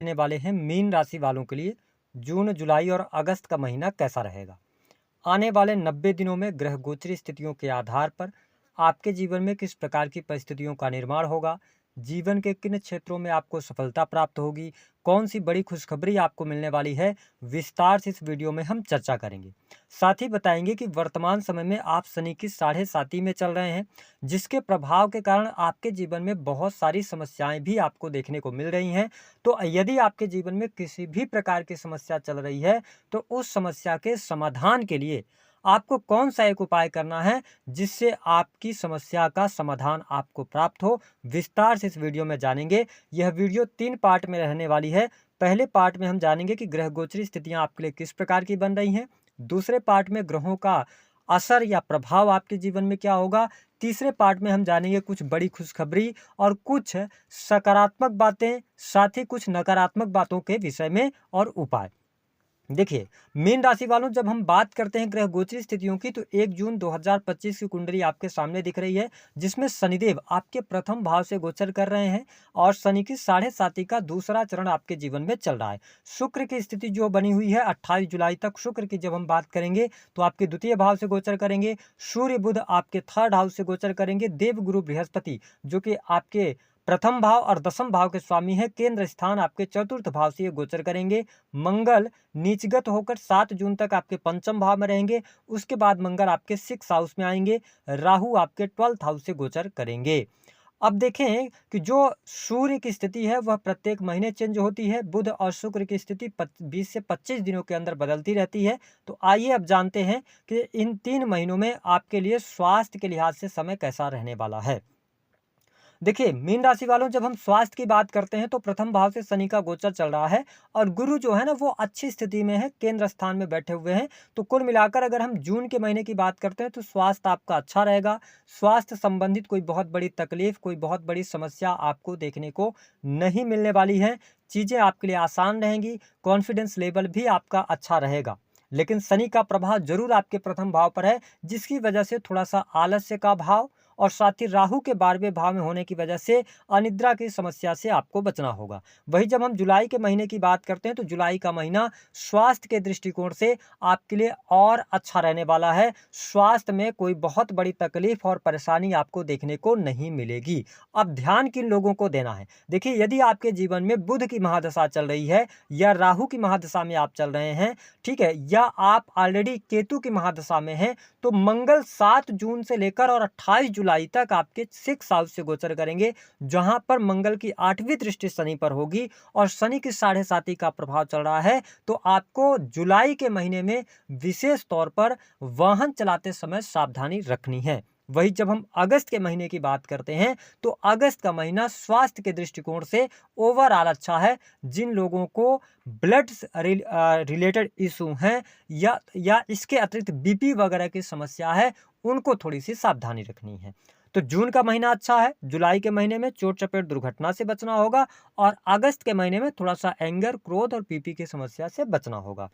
रहने वाले हैं मीन राशि वालों के लिए जून, जुलाई और अगस्त का महीना कैसा रहेगा। आने वाले 90 दिनों में ग्रह गोचरी स्थितियों के आधार पर आपके जीवन में किस प्रकार की परिस्थितियों का निर्माण होगा, जीवन के किन क्षेत्रों में आपको सफलता प्राप्त होगी, कौन सी बड़ी खुशखबरी आपको मिलने वाली है, विस्तार से इस वीडियो में हम चर्चा करेंगे। साथ ही बताएंगे कि वर्तमान समय में आप शनि की 7.5 में चल रहे हैं, जिसके प्रभाव के कारण आपके जीवन में बहुत सारी समस्याएं भी आपको देखने को मिल रही हैं। तो यदि आपके जीवन में किसी भी प्रकार की समस्या चल रही है, तो उस समस्या के समाधान के लिए आपको कौन सा एक उपाय करना है जिससे आपकी समस्या का समाधान आपको प्राप्त हो, विस्तार से इस वीडियो में जानेंगे। यह वीडियो 3 पार्ट में रहने वाली है। पहले पार्ट में हम जानेंगे कि ग्रह गोचरी स्थितियां आपके लिए किस प्रकार की बन रही हैं। दूसरे पार्ट में ग्रहों का असर या प्रभाव आपके जीवन में क्या होगा। तीसरे पार्ट में हम जानेंगे कुछ बड़ी खुशखबरी और कुछ सकारात्मक बातें, साथ ही कुछ नकारात्मक बातों के विषय में और उपाय। देखिए, मीन राशि वालों, जब हम बात करते हैं ग्रह गोचरी स्थितियों की, तो 1 जून 2025 की कुंडली आपके सामने दिख रही है, जिसमें शनिदेव आपके प्रथम भाव से गोचर कर रहे हैं और शनि की 7.5 का दूसरा चरण आपके जीवन में चल रहा है। शुक्र की स्थिति जो बनी हुई है 28 जुलाई तक, शुक्र की जब हम बात करेंगे तो आपके द्वितीय भाव से गोचर करेंगे। सूर्य बुध आपके 3rd हाउस से गोचर करेंगे। देव गुरु बृहस्पति जो कि आपके प्रथम भाव और दसम भाव के स्वामी है, केंद्र स्थान आपके 4th भाव से ये गोचर करेंगे। मंगल नीचगत होकर 7 जून तक आपके पंचम भाव में रहेंगे। उसके बाद मंगल आपके 6 हाउस में आएंगे। राहु आपके 12th हाउस से गोचर करेंगे। अब देखें कि जो सूर्य की स्थिति है वह प्रत्येक महीने चेंज होती है। बुध और शुक्र की स्थिति 20 से 25 दिनों के अंदर बदलती रहती है। तो आइए अब जानते हैं कि इन 3 महीनों में आपके लिए स्वास्थ्य के लिहाज से समय कैसा रहने वाला है। देखिए, मीन राशि वालों, जब हम स्वास्थ्य की बात करते हैं तो प्रथम भाव से शनि का गोचर चल रहा है और गुरु जो है ना वो अच्छी स्थिति में है, केंद्र स्थान में बैठे हुए हैं। तो कुल मिलाकर अगर हम जून के महीने की बात करते हैं तो स्वास्थ्य आपका अच्छा रहेगा। स्वास्थ्य संबंधित कोई बहुत बड़ी तकलीफ, कोई बहुत बड़ी समस्या आपको देखने को नहीं मिलने वाली है। चीज़ें आपके लिए आसान रहेंगी। कॉन्फिडेंस लेवल भी आपका अच्छा रहेगा। लेकिन शनि का प्रभाव जरूर आपके प्रथम भाव पर है, जिसकी वजह से थोड़ा सा आलस्य का भाव और साथ ही राहु के 12वें भाव में होने की वजह से अनिद्रा की समस्या से आपको बचना होगा। वही जब हम जुलाई के महीने की बात करते हैं तो जुलाई का महीना स्वास्थ्य के दृष्टिकोण से आपके लिए और अच्छा रहने वाला है। स्वास्थ्य में कोई बहुत बड़ी तकलीफ और परेशानी आपको देखने को नहीं मिलेगी। अब ध्यान किन लोगों को देना है। देखिए, यदि आपके जीवन में बुध की महादशा चल रही है या राहु की महादशा में आप चल रहे हैं, ठीक है, या आप ऑलरेडी केतु की महादशा में हैं, तो मंगल 7 जून से लेकर और 28 जुलाई तक आपके 6 हाउस से गोचर करेंगे, जहां पर मंगल की 8वीं दृष्टि शनि पर होगी और शनि की 7.5 का प्रभाव चल रहा है। तो आपको जुलाई के महीने में विशेष तौर पर वाहन चलाते समय सावधानी रखनी है। वही जब हम अगस्त के महीने की बात करते हैं तो अगस्त का महीना स्वास्थ्य के दृष्टिकोण से ओवरऑल अच्छा है। जिन लोगों को ब्लड रिलेटेड इशू हैं या इसके अतिरिक्त बीपी वगैरह की समस्या है, उनको थोड़ी सी सावधानी रखनी है। तो जून का महीना अच्छा है। जुलाई के महीने में चोट चपेट दुर्घटना से बचना होगा और अगस्त के महीने में थोड़ा सा एंगर, क्रोध और बीपी की समस्या से बचना होगा।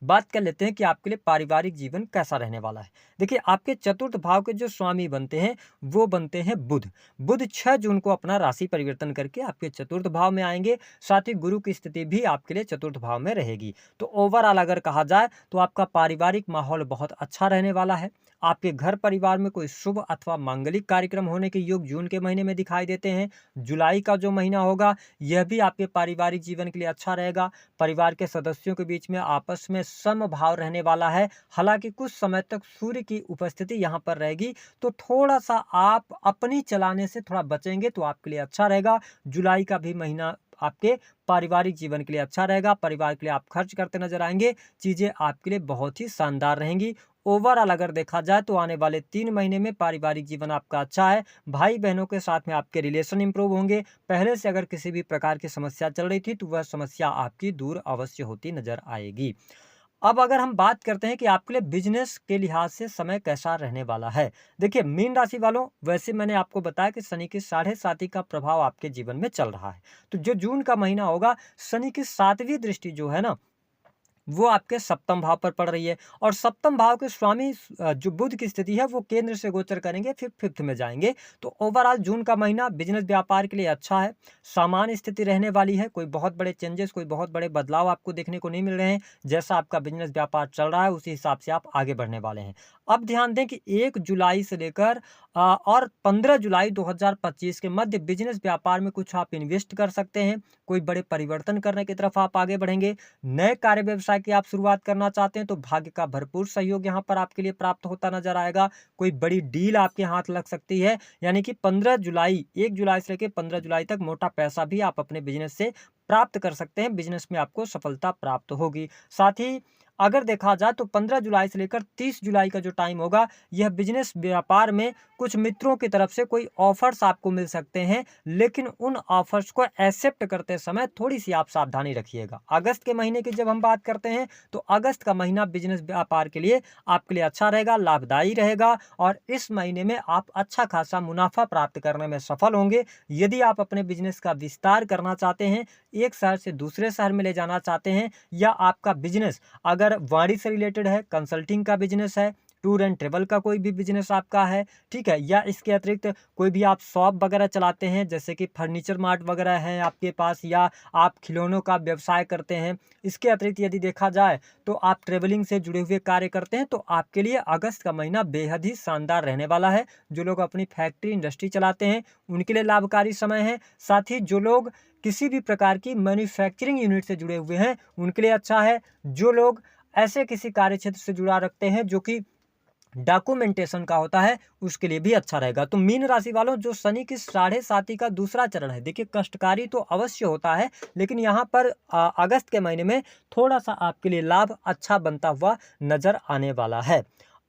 बात कर लेते हैं कि आपके लिए पारिवारिक जीवन कैसा रहने वाला है। देखिए, आपके 4th भाव के जो स्वामी बनते हैं वो बनते हैं बुध। बुध 6 जून को अपना राशि परिवर्तन करके आपके 4th भाव में आएंगे। साथ ही गुरु की स्थिति भी आपके लिए 4th भाव में रहेगी। तो ओवरऑल अगर कहा जाए तो आपका पारिवारिक माहौल बहुत अच्छा रहने वाला है। आपके घर परिवार में कोई शुभ अथवा मांगलिक कार्यक्रम होने के योग जून के महीने में दिखाई देते हैं। जुलाई का जो महीना होगा यह भी आपके पारिवारिक जीवन के लिए अच्छा रहेगा। परिवार के सदस्यों के बीच में आपस में समभाव रहने वाला है। हालांकि कुछ समय तक सूर्य की उपस्थिति यहाँ पर रहेगी, तो थोड़ा सा आप अपनी चलाने से थोड़ा बचेंगे तो आपके लिए अच्छा रहेगा। जुलाई का भी महीना आपके पारिवारिक जीवन के लिए अच्छा रहेगा। परिवार के लिए आप खर्च करते नजर आएंगे। चीजें आपके लिए बहुत ही शानदार रहेंगी। ओवरऑल अगर देखा जाए तो आने वाले 3 महीने में पारिवारिक जीवन आपका अच्छा है। भाई बहनों के साथ में आपके रिलेशन इंप्रूव होंगे। पहले से अगर किसी भी प्रकार की समस्या चल रही थी तो वह समस्या आपकी दूर अवश्य होती नजर आएगी। अब अगर हम बात करते हैं कि आपके लिए बिजनेस के लिहाज से समय कैसा रहने वाला है। देखिए, मीन राशि वालों, वैसे मैंने आपको बताया कि शनि की 7.5 का प्रभाव आपके जीवन में चल रहा है। तो जो जून का महीना होगा, शनि की 7वीं दृष्टि जो है ना वो आपके सप्तम भाव पर पड़ रही है और सप्तम भाव के स्वामी जो बुध की स्थिति है वो केंद्र से गोचर करेंगे, फिर फिफ्थ में जाएंगे। तो ओवरऑल जून का महीना बिजनेस व्यापार के लिए अच्छा है, सामान्य स्थिति रहने वाली है। कोई बहुत बड़े चेंजेस, कोई बहुत बड़े बदलाव आपको देखने को नहीं मिल रहे हैं। जैसा आपका बिजनेस व्यापार चल रहा है उसी हिसाब से आप आगे बढ़ने वाले हैं। अब ध्यान दें कि 1 जुलाई से लेकर और 15 जुलाई 2025 के मध्य बिजनेस व्यापार में कुछ आप इन्वेस्ट कर सकते हैं। कोई बड़े परिवर्तन करने की तरफ आप आगे बढ़ेंगे। नए कार्य व्यवसाय की आप शुरुआत करना चाहते हैं तो भाग्य का भरपूर सहयोग यहाँ पर आपके लिए प्राप्त होता नजर आएगा। कोई बड़ी डील आपके हाथ लग सकती है, यानी कि 15 जुलाई 1 जुलाई से लेकर 15 जुलाई तक मोटा पैसा भी आप अपने बिजनेस से प्राप्त कर सकते हैं। बिजनेस में आपको सफलता प्राप्त होगी। साथ ही अगर देखा जाए तो 15 जुलाई से लेकर 30 जुलाई का जो टाइम होगा, यह बिजनेस व्यापार में कुछ मित्रों की तरफ से कोई ऑफर्स आपको मिल सकते हैं, लेकिन उन ऑफर्स को एक्सेप्ट करते समय थोड़ी सी आप सावधानी रखिएगा। अगस्त के महीने की जब हम बात करते हैं तो अगस्त का महीना बिजनेस व्यापार के लिए आपके लिए अच्छा रहेगा, लाभदायी रहेगा और इस महीने में आप अच्छा खासा मुनाफा प्राप्त करने में सफल होंगे। यदि आप अपने बिजनेस का विस्तार करना चाहते हैं, एक शहर से दूसरे शहर में ले जाना चाहते हैं, या आपका बिजनेस अगर वाणिज्य से रिलेटेड है, कंसल्टिंग का बिजनेस है, टूर एंड ट्रेवल का कोई भी बिजनेस आपका है, ठीक है, या इसके अतिरिक्त कोई भी आप शॉप वगैरह चलाते हैं, जैसे कि फर्नीचर मार्ट वगैरह है आपके पास, या आप खिलौनों का व्यवसाय करते हैं, इसके अतिरिक्त यदि देखा जाए तो आप ट्रेवलिंग से जुड़े हुए कार्य करते हैं, तो आपके लिए अगस्त का महीना बेहद ही शानदार रहने वाला है। जो लोग अपनी फैक्ट्री इंडस्ट्री चलाते हैं उनके लिए लाभकारी समय है। साथ ही जो लोग किसी भी प्रकार की मैन्युफैक्चरिंग यूनिट से जुड़े हुए हैं उनके लिए अच्छा है। जो लोग ऐसे किसी कार्य क्षेत्र से जुड़ा रखते हैं जो कि डॉक्यूमेंटेशन का होता है, उसके लिए भी अच्छा रहेगा। तो मीन राशि वालों, जो शनि की 7.5 का दूसरा चरण है, देखिए कष्टकारी तो अवश्य होता है, लेकिन यहाँ पर अगस्त के महीने में थोड़ा सा आपके लिए लाभ अच्छा बनता हुआ नजर आने वाला है।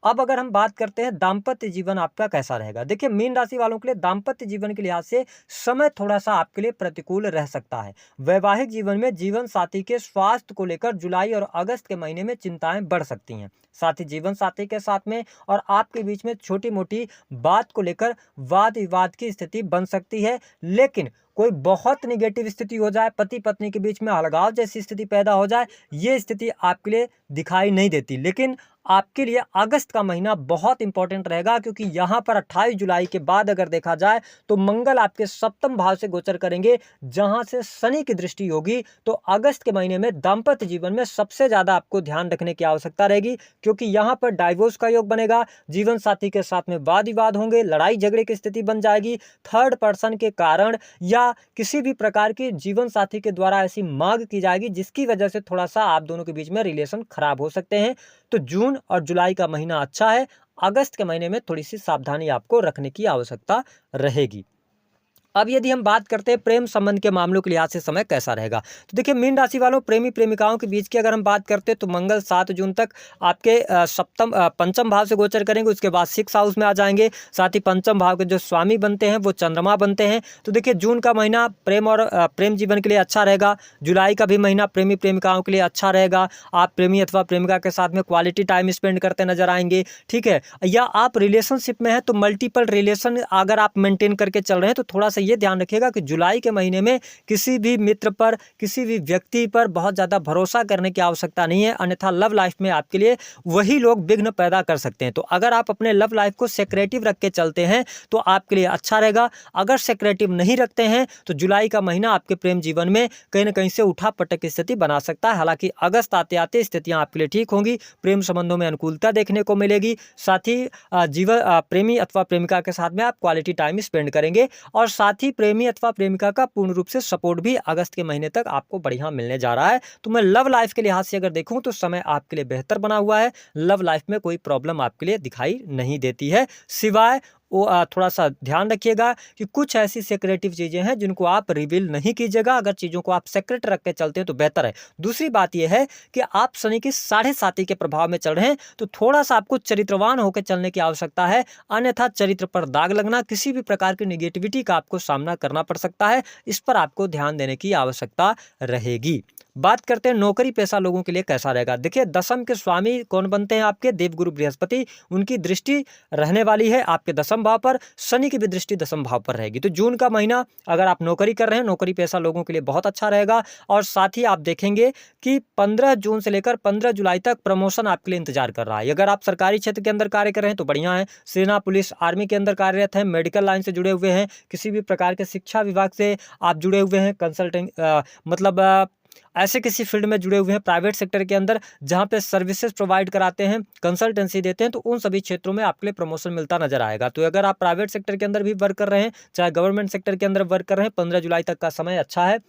अब अगर हम बात करते हैं दाम्पत्य जीवन आपका कैसा रहेगा, देखिए मीन राशि वालों के लिए दाम्पत्य जीवन के लिहाज से समय थोड़ा सा आपके लिए प्रतिकूल रह सकता है। वैवाहिक जीवन में जीवन साथी के स्वास्थ्य को लेकर जुलाई और अगस्त के महीने में चिंताएं बढ़ सकती हैं। साथ ही जीवन साथी के साथ में और आपके बीच में छोटी मोटी बात को लेकर वाद विवाद की स्थिति बन सकती है, लेकिन कोई बहुत निगेटिव स्थिति हो जाए, पति पत्नी के बीच में अलगाव जैसी स्थिति पैदा हो जाए, ये स्थिति आपके लिए दिखाई नहीं देती। लेकिन आपके लिए अगस्त का महीना बहुत इंपॉर्टेंट रहेगा, क्योंकि यहाँ पर 28 जुलाई के बाद अगर देखा जाए तो मंगल आपके सप्तम भाव से गोचर करेंगे, जहां से शनि की दृष्टि होगी। तो अगस्त के महीने में दाम्पत्य जीवन में सबसे ज्यादा आपको ध्यान रखने की आवश्यकता रहेगी, क्योंकि यहाँ पर डाइवोर्स का योग बनेगा, जीवन साथी के साथ में वाद विवाद होंगे, लड़ाई झगड़े की स्थिति बन जाएगी, थर्ड पर्सन के कारण या किसी भी प्रकार की जीवन साथी के द्वारा ऐसी मांग की जाएगी जिसकी वजह से थोड़ा सा आप दोनों के बीच में रिलेशन खराब हो सकते हैं। तो जून और जुलाई का महीना अच्छा है, अगस्त के महीने में थोड़ी सी सावधानी आपको रखने की आवश्यकता रहेगी। अब यदि हम बात करते हैं प्रेम संबंध के मामलों के लिहाज से समय कैसा रहेगा, तो देखिए मीन राशि वालों, प्रेमी प्रेमिकाओं के बीच की अगर हम बात करते हैं तो मंगल 7 जून तक आपके पंचम भाव से गोचर करेंगे, उसके बाद 6 हाउस में आ जाएंगे। साथ ही पंचम भाव के जो स्वामी बनते हैं वो चंद्रमा बनते हैं। तो देखिए जून का महीना प्रेम और प्रेम जीवन के लिए अच्छा रहेगा। जुलाई का भी महीना प्रेमी प्रेमिकाओं के लिए अच्छा रहेगा। आप प्रेमी अथवा प्रेमिका के साथ में क्वालिटी टाइम स्पेंड करते नजर आएंगे, ठीक है, या आप रिलेशनशिप में हैं तो मल्टीपल रिलेशन अगर आप मेंटेन करके चल रहे हैं तो थोड़ा सा ये ध्यान रखिएगा कि जुलाई के महीने में किसी भी मित्र पर, किसी भी व्यक्ति पर बहुत ज़्यादा भरोसा करने की आवश्यकता नहीं है, अन्यथा लव लाइफ में आपके लिए वही लोग विघ्न पैदा कर सकते हैं। तो अगर आप अपने लव लाइफ को सेक्रेटिव रख के चलते हैं तो आपके लिए अच्छा रहेगा। अगर सेक्रेटिव नहीं रखते हैं तो जुलाई का महीना आपके प्रेम जीवन में कहीं ना कहीं से उठा पटक की स्थिति बना सकता है। हालांकि अगस्त आते आते स्थितियां आपके लिए ठीक होंगी, प्रेम संबंधों में अनुकूलता देखने को मिलेगी। साथ ही जीवन प्रेमी अथवा प्रेमिका के साथ में आप क्वालिटी टाइम स्पेंड करेंगे और साथ ही प्रेमी अथवा प्रेमिका का पूर्ण रूप से सपोर्ट भी अगस्त के महीने तक आपको बढ़िया मिलने जा रहा है। तो मैं लव लाइफ के लिहाज से अगर देखूं तो समय आपके लिए बेहतर बना हुआ है। लव लाइफ में कोई प्रॉब्लम आपके लिए दिखाई नहीं देती है, सिवाय वो थोड़ा सा ध्यान रखिएगा कि कुछ ऐसी सेक्रेटिव चीज़ें हैं जिनको आप रिवील नहीं कीजिएगा। अगर चीज़ों को आप सेक्रेट रख के चलते हैं तो बेहतर है। दूसरी बात यह है कि आप शनि की 7.5 के प्रभाव में चल रहे हैं, तो थोड़ा सा आपको चरित्रवान होकर चलने की आवश्यकता है, अन्यथा चरित्र पर दाग लगना, किसी भी प्रकार की निगेटिविटी का आपको सामना करना पड़ सकता है। इस पर आपको ध्यान देने की आवश्यकता रहेगी। बात करते हैं नौकरी पेशा लोगों के लिए कैसा रहेगा। देखिए, दशम के स्वामी कौन बनते हैं आपके? देवगुरु बृहस्पति। उनकी दृष्टि रहने वाली है आपके दशम भाव पर, शनि की भी दृष्टि दशम भाव पर रहेगी। तो जून का महीना अगर आप नौकरी कर रहे हैं, नौकरी पेशा लोगों के लिए बहुत अच्छा रहेगा। और साथ ही आप देखेंगे कि 15 जून से लेकर 15 जुलाई तक प्रमोशन आपके लिए इंतजार कर रहा है। अगर आप सरकारी क्षेत्र के अंदर कार्य कर रहे हैं तो बढ़िया है, सेना पुलिस आर्मी के अंदर कार्यरत हैं, मेडिकल लाइन से जुड़े हुए हैं, किसी भी प्रकार के शिक्षा विभाग से आप जुड़े हुए हैं, कंसल्टिंग मतलब ऐसे किसी फील्ड में जुड़े हुए हैं प्राइवेट सेक्टर के अंदर जहां पे सर्विसेज प्रोवाइड कराते हैं, कंसल्टेंसी देते हैं, तो उन सभी क्षेत्रों में आपके लिए प्रमोशन मिलता नजर आएगा। तो अगर आप प्राइवेट सेक्टर के अंदर भी वर्क कर रहे हैं, चाहे गवर्नमेंट सेक्टर के अंदर वर्क कर रहे हैं, 15 जुलाई तक का समय अच्छा है,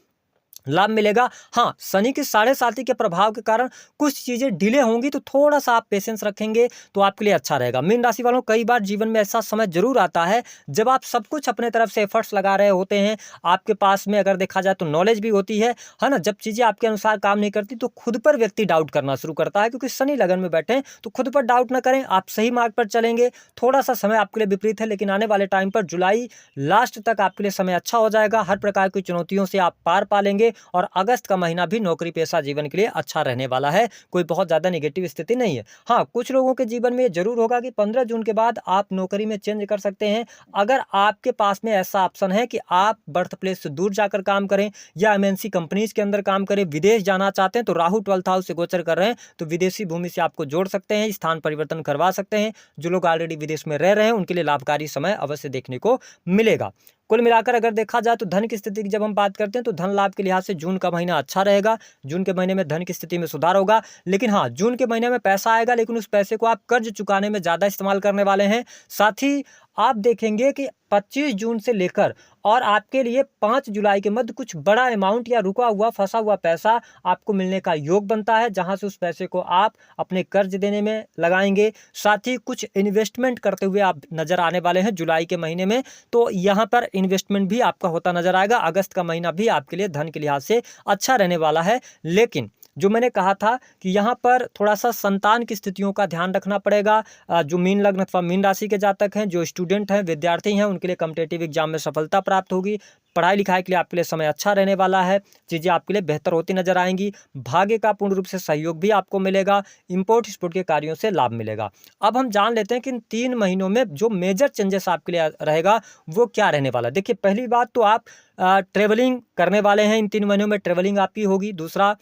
लाभ मिलेगा। हाँ, शनि की 7.5 के प्रभाव के कारण कुछ चीजें डिले होंगी, तो थोड़ा सा आप पेशेंस रखेंगे तो आपके लिए अच्छा रहेगा। मीन राशि वालों, कई बार जीवन में ऐसा समय जरूर आता है जब आप सब कुछ अपने तरफ से एफर्ट्स लगा रहे होते हैं, आपके पास में अगर देखा जाए तो नॉलेज भी होती है ना। जब चीजें आपके अनुसार काम नहीं करती तो खुद पर व्यक्ति डाउट करना शुरू करता है, क्योंकि शनि लगन में बैठे हैं। तो खुद पर डाउट ना करें, आप सही मार्ग पर चलेंगे। थोड़ा सा समय आपके लिए विपरीत है, लेकिन आने वाले टाइम पर जुलाई लास्ट तक आपके लिए समय अच्छा हो जाएगा। हर प्रकार की चुनौतियों से आप पार पा लेंगे और अगस्त का महीना भी नौकरी पेशा जीवन के लिए अच्छा रहने वाला है। कोई बहुत ज्यादा नेगेटिव स्थिति नहीं है। हाँ, कुछ लोगों के जीवन में जरूर होगा कि 15 जून के बाद आप नौकरी में चेंज कर सकते हैं। अगर आपके पास में ऐसा ऑप्शन है कि आप बर्थ प्लेस से दूर जाकर काम करें या एमएनसी कंपनीज के अंदर काम करें, विदेश जाना चाहते हैं, तो राहु 12th हाउस से गोचर कर रहे हैं, तो विदेशी भूमि से आपको जोड़ सकते हैं, स्थान परिवर्तन करवा सकते हैं। जो लोग ऑलरेडी विदेश में रह रहे हैं उनके लिए लाभकारी समय अवश्य देखने को मिलेगा। कुल मिलाकर अगर देखा जाए तो धन की स्थिति की जब हम बात करते हैं तो धन लाभ के लिहाज से जून का महीना अच्छा रहेगा। जून के महीने में धन की स्थिति में सुधार होगा। लेकिन हाँ, जून के महीने में पैसा आएगा, लेकिन उस पैसे को आप कर्ज चुकाने में ज्यादा इस्तेमाल करने वाले हैं। साथ ही आप देखेंगे कि 25 जून से लेकर और आपके लिए 5 जुलाई के मध्य कुछ बड़ा अमाउंट या रुका हुआ फंसा हुआ पैसा आपको मिलने का योग बनता है, जहां से उस पैसे को आप अपने कर्ज देने में लगाएंगे। साथ ही कुछ इन्वेस्टमेंट करते हुए आप नजर आने वाले हैं जुलाई के महीने में, तो यहाँ पर इन्वेस्टमेंट भी आपका होता नजर आएगा। अगस्त का महीना भी आपके लिए धन के लिहाज से अच्छा रहने वाला है। लेकिन जो मैंने कहा था कि यहाँ पर थोड़ा सा संतान की स्थितियों का ध्यान रखना पड़ेगा। जो मीन लग्न अथवा मीन राशि के जातक हैं, जो स्टूडेंट हैं, विद्यार्थी हैं, उनके लिए कॉम्पिटिटिव एग्जाम में सफलता प्राप्त होगी। पढ़ाई लिखाई के लिए आपके लिए समय अच्छा रहने वाला है, चीज़ें आपके लिए बेहतर होती नजर आएंगी। भाग्य का पूर्ण रूप से सहयोग भी आपको मिलेगा। इंपोर्ट एक्सपोर्ट के कार्यों से लाभ मिलेगा। अब हम जान लेते हैं कि इन 3 महीनों में जो मेजर चेंजेस आपके लिए रहेगा वो क्या रहने वाला है। देखिए, पहली बात तो आप ट्रेवलिंग करने वाले हैं, इन 3 महीनों में ट्रेवलिंग आपकी होगी। दूसरा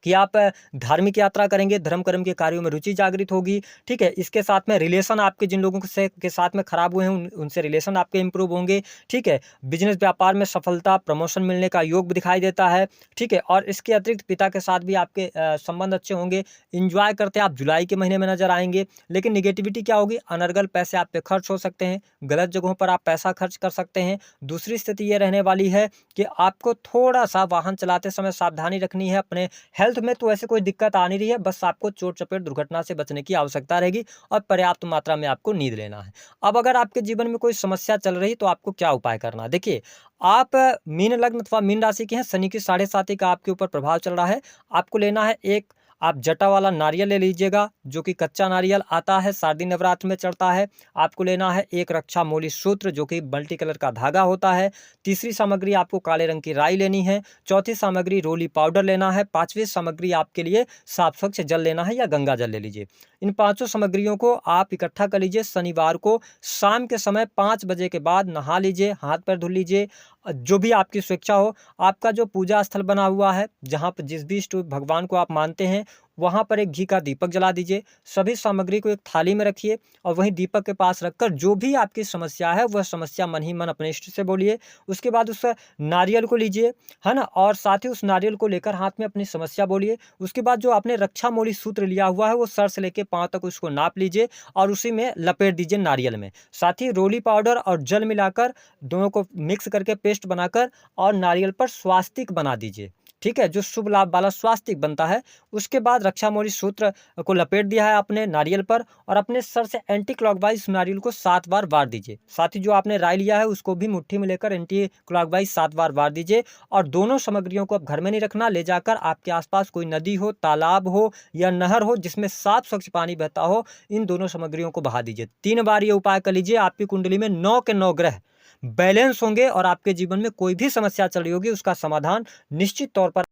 कि आप धार्मिक यात्रा करेंगे, धर्म कर्म के कार्यों में रुचि जागृत होगी। ठीक है, इसके साथ में रिलेशन आपके जिन लोगों से के साथ में खराब हुए हैं उनसे रिलेशन आपके इंप्रूव होंगे। ठीक है, बिजनेस व्यापार में सफलता, प्रमोशन मिलने का योग भी दिखाई देता है। ठीक है, और इसके अतिरिक्त पिता के साथ भी आपके संबंध अच्छे होंगे। इंजॉय करते आप जुलाई के महीने में नजर आएंगे। लेकिन निगेटिविटी क्या होगी? अनर्गल पैसे आप पे खर्च हो सकते हैं, गलत जगहों पर आप पैसा खर्च कर सकते हैं। दूसरी स्थिति ये रहने वाली है कि आपको थोड़ा सा वाहन चलाते समय सावधानी रखनी है। अपने हेल्थ में तो ऐसे कोई दिक्कत आ नहीं रही है, बस आपको चोट चपेट दुर्घटना से बचने की आवश्यकता रहेगी और पर्याप्त मात्रा में आपको नींद लेना है। अब अगर आपके जीवन में कोई समस्या चल रही तो आपको क्या उपाय करना है? देखिए, आप मीन लग्न अथवा मीन राशि के हैं, शनि की 7.5 का आपके ऊपर प्रभाव चल रहा है। आपको लेना है एक आप जटा वाला नारियल ले लीजिएगा, जो कि कच्चा नारियल आता है, शारदीय नवरात्र में चढ़ता है। आपको लेना है एक रक्षा मोली सूत्र, जो कि मल्टी कलर का धागा होता है। तीसरी सामग्री आपको काले रंग की राई लेनी है। चौथी सामग्री रोली पाउडर लेना है। पांचवी सामग्री आपके लिए साफ स्वच्छ जल लेना है या गंगा जल ले लीजिए। इन 5 सामग्रियों को आप इकट्ठा कर लीजिए। शनिवार को शाम के समय 5 बजे के बाद नहा लीजिए, हाथ पैर धुल लीजिए, जो भी आपकी स्वेच्छा हो। आपका जो पूजा स्थल बना हुआ है, जहाँ पर जिस भी इष्ट भगवान को आप मानते हैं, वहाँ पर एक घी का दीपक जला दीजिए। सभी सामग्री को एक थाली में रखिए और वहीं दीपक के पास रखकर जो भी आपकी समस्या है वह समस्या मन ही मन अपने इष्ट से बोलिए। उसके बाद उस नारियल को लीजिए, है ना, और साथ ही उस नारियल को लेकर हाथ में अपनी समस्या बोलिए। उसके बाद जो आपने रक्षा मोली सूत्र लिया हुआ है वो सर से लेकर पाँव तक उसको नाप लीजिए और उसी में लपेट दीजिए नारियल में। साथ ही रोली पाउडर और जल मिलाकर दोनों को मिक्स करके पेस्ट बनाकर और नारियल पर स्वास्तिक बना दीजिए। ठीक है, जो शुभ लाभ वाला स्वास्तिक बनता है। उसके बाद रक्षा मोली सूत्र को लपेट दिया है अपने नारियल पर और अपने सर से एंटी क्लॉकवाइज नारियल को 7 बार वार दीजिए। साथ ही जो आपने राई लिया है उसको भी मुट्ठी में लेकर एंटी क्लॉकवाइज 7 बार वार दीजिए। और दोनों सामग्रियों को अब घर में नहीं रखना, ले जाकर आपके आसपास कोई नदी हो, तालाब हो या नहर हो जिसमें साफ स्वच्छ पानी बहता हो, इन दोनों सामग्रियों को बहा दीजिए। 3 बार ये उपाय कर लीजिए। आपकी कुंडली में 9 के 9 ग्रह बैलेंस होंगे और आपके जीवन में कोई भी समस्या चल रही होगी उसका समाधान निश्चित तौर पर